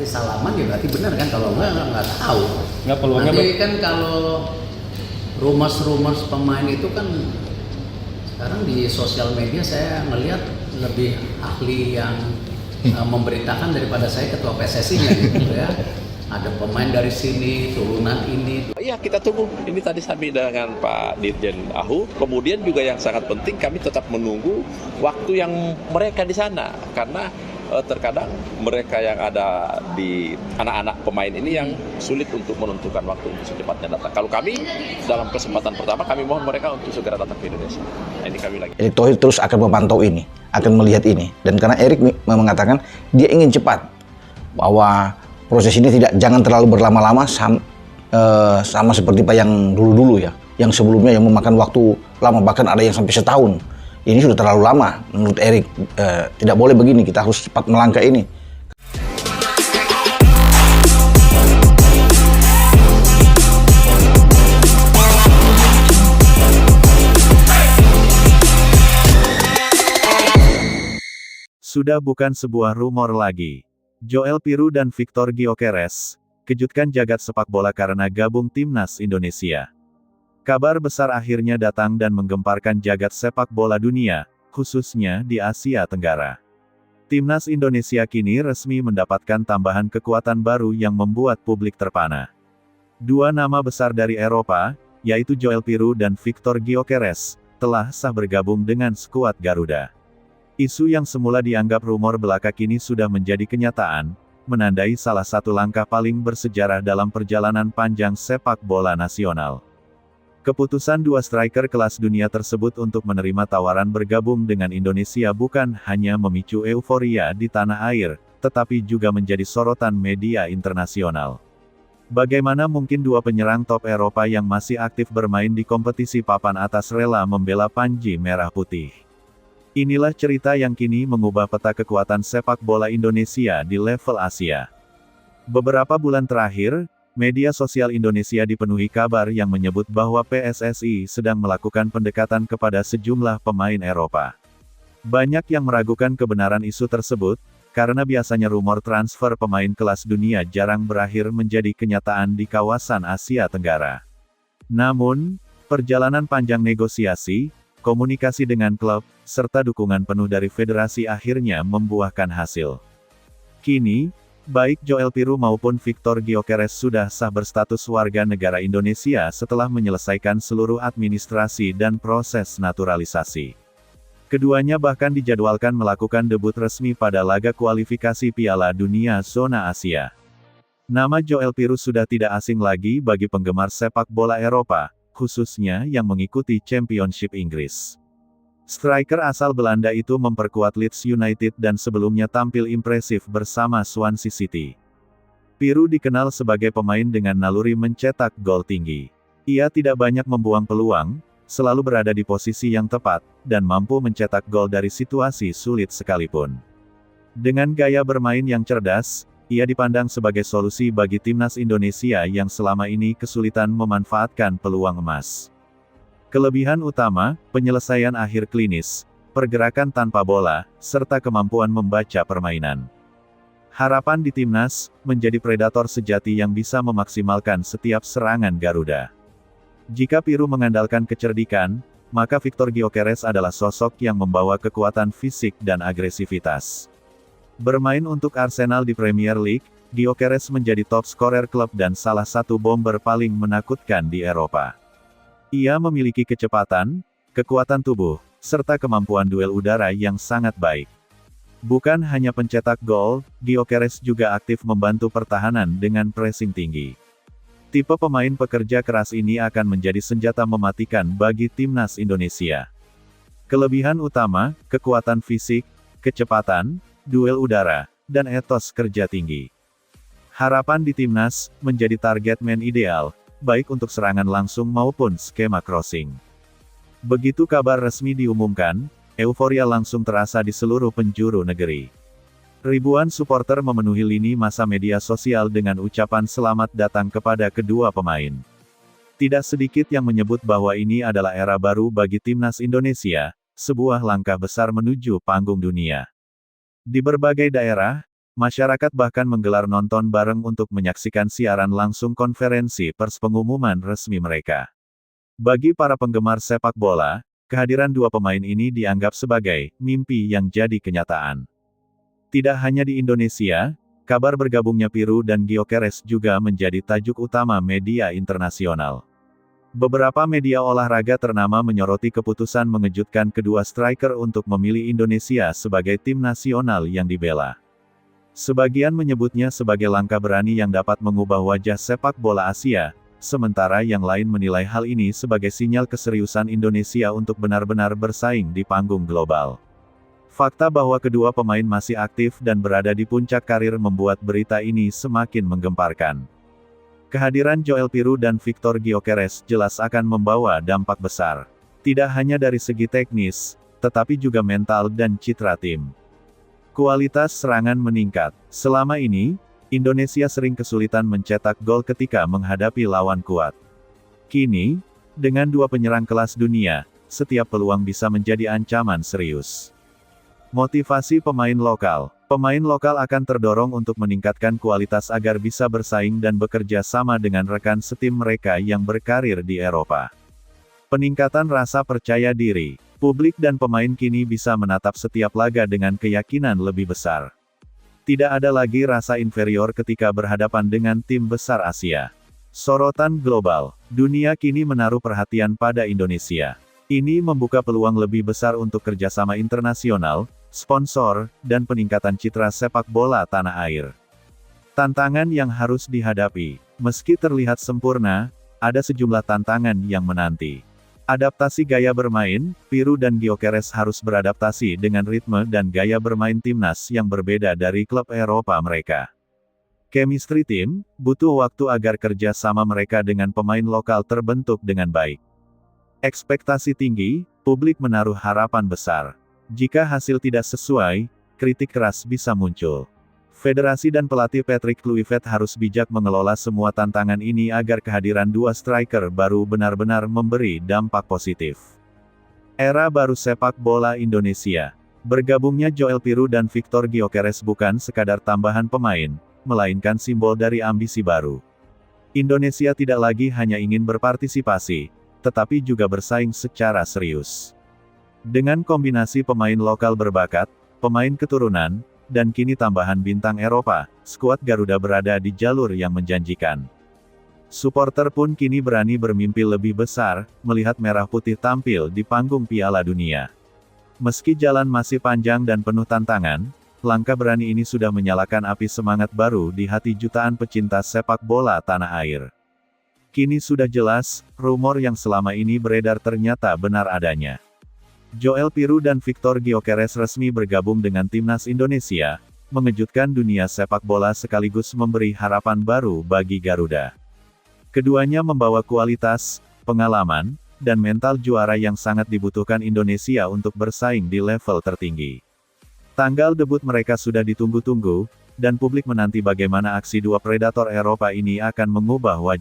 nanti salaman ya berarti benar kan, kalau nggak tahu. Nggak, peluangnya nanti kan kalau rumors pemain itu kan sekarang di sosial media saya melihat lebih ahli yang memberitakan daripada saya ketua PSSI-nya gitu ya. Ada pemain dari sini, turunan ini. Iya, kita tunggu. Ini tadi kami dengan Pak Dirjen Ahu. Kemudian juga yang sangat penting, kami tetap menunggu waktu yang mereka di sana. Karena terkadang mereka yang ada di anak-anak pemain ini yang sulit untuk menentukan waktu untuk secepatnya datang. Kalau kami, dalam kesempatan pertama, kami mohon mereka untuk segera datang ke Indonesia. Nah, ini kami lagi. Erick Thohir terus akan memantau ini, akan melihat ini. Dan karena Erick mengatakan dia ingin cepat, bahwa proses ini jangan terlalu berlama-lama sama seperti Pak yang dulu-dulu ya, yang sebelumnya yang memakan waktu lama, bahkan ada yang sampai setahun. Ini sudah terlalu lama menurut Erick. Tidak boleh begini, kita harus cepat melangkah ini. Sudah bukan sebuah rumor lagi. Joel Piru dan Victor Gyökeres kejutkan jagat sepak bola karena gabung timnas Indonesia. Kabar besar akhirnya datang dan menggemparkan jagat sepak bola dunia, khususnya di Asia Tenggara. Timnas Indonesia kini resmi mendapatkan tambahan kekuatan baru yang membuat publik terpana. Dua nama besar dari Eropa, yaitu Joel Piru dan Victor Gyökeres, telah sah bergabung dengan skuad Garuda. Isu yang semula dianggap rumor belaka kini sudah menjadi kenyataan, menandai salah satu langkah paling bersejarah dalam perjalanan panjang sepak bola nasional. Keputusan dua striker kelas dunia tersebut untuk menerima tawaran bergabung dengan Indonesia bukan hanya memicu euforia di tanah air, tetapi juga menjadi sorotan media internasional. Bagaimana mungkin dua penyerang top Eropa yang masih aktif bermain di kompetisi papan atas rela membela Panji Merah Putih? Inilah cerita yang kini mengubah peta kekuatan sepak bola Indonesia di level Asia. Beberapa bulan terakhir, media sosial Indonesia dipenuhi kabar yang menyebut bahwa PSSI sedang melakukan pendekatan kepada sejumlah pemain Eropa. Banyak yang meragukan kebenaran isu tersebut, karena biasanya rumor transfer pemain kelas dunia jarang berakhir menjadi kenyataan di kawasan Asia Tenggara. Namun, perjalanan panjang negosiasi, komunikasi dengan klub, serta dukungan penuh dari federasi akhirnya membuahkan hasil. Kini, baik Joel Piru maupun Victor Gyökeres sudah sah berstatus warga negara Indonesia setelah menyelesaikan seluruh administrasi dan proses naturalisasi. Keduanya bahkan dijadwalkan melakukan debut resmi pada laga kualifikasi Piala Dunia Zona Asia. Nama Joel Piru sudah tidak asing lagi bagi penggemar sepak bola Eropa, khususnya yang mengikuti Championship Inggris. Striker asal Belanda itu memperkuat Leeds United dan sebelumnya tampil impresif bersama Swansea City. Piru dikenal sebagai pemain dengan naluri mencetak gol tinggi. Ia tidak banyak membuang peluang, selalu berada di posisi yang tepat, dan mampu mencetak gol dari situasi sulit sekalipun. Dengan gaya bermain yang cerdas, ia dipandang sebagai solusi bagi timnas Indonesia yang selama ini kesulitan memanfaatkan peluang emas. Kelebihan utama, penyelesaian akhir klinis, pergerakan tanpa bola, serta kemampuan membaca permainan. Harapan di timnas, menjadi predator sejati yang bisa memaksimalkan setiap serangan Garuda. Jika Piru mengandalkan kecerdikan, maka Victor Gyökeres adalah sosok yang membawa kekuatan fisik dan agresivitas. Bermain untuk Arsenal di Premier League, Gyökeres menjadi top scorer klub dan salah satu bomber paling menakutkan di Eropa. Ia memiliki kecepatan, kekuatan tubuh, serta kemampuan duel udara yang sangat baik. Bukan hanya pencetak gol, Gyökeres juga aktif membantu pertahanan dengan pressing tinggi. Tipe pemain pekerja keras ini akan menjadi senjata mematikan bagi timnas Indonesia. Kelebihan utama, kekuatan fisik, kecepatan, duel udara, dan etos kerja tinggi. Harapan di timnas, menjadi target man ideal, baik untuk serangan langsung maupun skema crossing. Begitu kabar resmi diumumkan, euforia langsung terasa di seluruh penjuru negeri. Ribuan supporter memenuhi lini masa media sosial dengan ucapan selamat datang kepada kedua pemain. Tidak sedikit yang menyebut bahwa ini adalah era baru bagi timnas Indonesia, sebuah langkah besar menuju panggung dunia. Di berbagai daerah, Masyarakat bahkan menggelar nonton bareng untuk menyaksikan siaran langsung konferensi pers pengumuman resmi mereka. Bagi para penggemar sepak bola, kehadiran dua pemain ini dianggap sebagai mimpi yang jadi kenyataan. Tidak hanya di Indonesia, kabar bergabungnya Piru dan Gyökeres juga menjadi tajuk utama media internasional. Beberapa media olahraga ternama menyoroti keputusan mengejutkan kedua striker untuk memilih Indonesia sebagai tim nasional yang dibela. Sebagian menyebutnya sebagai langkah berani yang dapat mengubah wajah sepak bola Asia, sementara yang lain menilai hal ini sebagai sinyal keseriusan Indonesia untuk benar-benar bersaing di panggung global. Fakta bahwa kedua pemain masih aktif dan berada di puncak karir membuat berita ini semakin menggemparkan. Kehadiran Joel Piru dan Victor Gyökeres jelas akan membawa dampak besar. Tidak hanya dari segi teknis, tetapi juga mental dan citra tim. Kualitas serangan meningkat. Selama ini, Indonesia sering kesulitan mencetak gol ketika menghadapi lawan kuat. Kini, dengan dua penyerang kelas dunia, setiap peluang bisa menjadi ancaman serius. Motivasi pemain lokal. Pemain lokal akan terdorong untuk meningkatkan kualitas agar bisa bersaing dan bekerja sama dengan rekan setim mereka yang berkarir di Eropa. Peningkatan rasa percaya diri. Publik dan pemain kini bisa menatap setiap laga dengan keyakinan lebih besar. Tidak ada lagi rasa inferior ketika berhadapan dengan tim besar Asia. Sorotan global. Dunia kini menaruh perhatian pada Indonesia. Ini membuka peluang lebih besar untuk kerjasama internasional, sponsor, dan peningkatan citra sepak bola tanah air. Tantangan yang harus dihadapi. Meski terlihat sempurna, ada sejumlah tantangan yang menanti. Adaptasi gaya bermain, Piru dan Gyökeres harus beradaptasi dengan ritme dan gaya bermain timnas yang berbeda dari klub Eropa mereka. Chemistry tim, butuh waktu agar kerja sama mereka dengan pemain lokal terbentuk dengan baik. Ekspektasi tinggi, publik menaruh harapan besar. Jika hasil tidak sesuai, kritik keras bisa muncul. Federasi dan pelatih Patrick Kluivert harus bijak mengelola semua tantangan ini agar kehadiran dua striker baru benar-benar memberi dampak positif. Era baru sepak bola Indonesia. Bergabungnya Joel Piru dan Victor Gyökeres bukan sekadar tambahan pemain, melainkan simbol dari ambisi baru. Indonesia tidak lagi hanya ingin berpartisipasi, tetapi juga bersaing secara serius. Dengan kombinasi pemain lokal berbakat, pemain keturunan, dan kini tambahan bintang Eropa, skuad Garuda berada di jalur yang menjanjikan. Supporter pun kini berani bermimpi lebih besar, melihat Merah Putih tampil di panggung Piala Dunia. Meski jalan masih panjang dan penuh tantangan, langkah berani ini sudah menyalakan api semangat baru di hati jutaan pecinta sepak bola tanah air. Kini sudah jelas, rumor yang selama ini beredar ternyata benar adanya. Joel Piru dan Victor Gyökeres resmi bergabung dengan timnas Indonesia, mengejutkan dunia sepak bola sekaligus memberi harapan baru bagi Garuda. Keduanya membawa kualitas, pengalaman, dan mental juara yang sangat dibutuhkan Indonesia untuk bersaing di level tertinggi. Tanggal debut mereka sudah ditunggu-tunggu, dan publik menanti bagaimana aksi dua predator Eropa ini akan mengubah wajah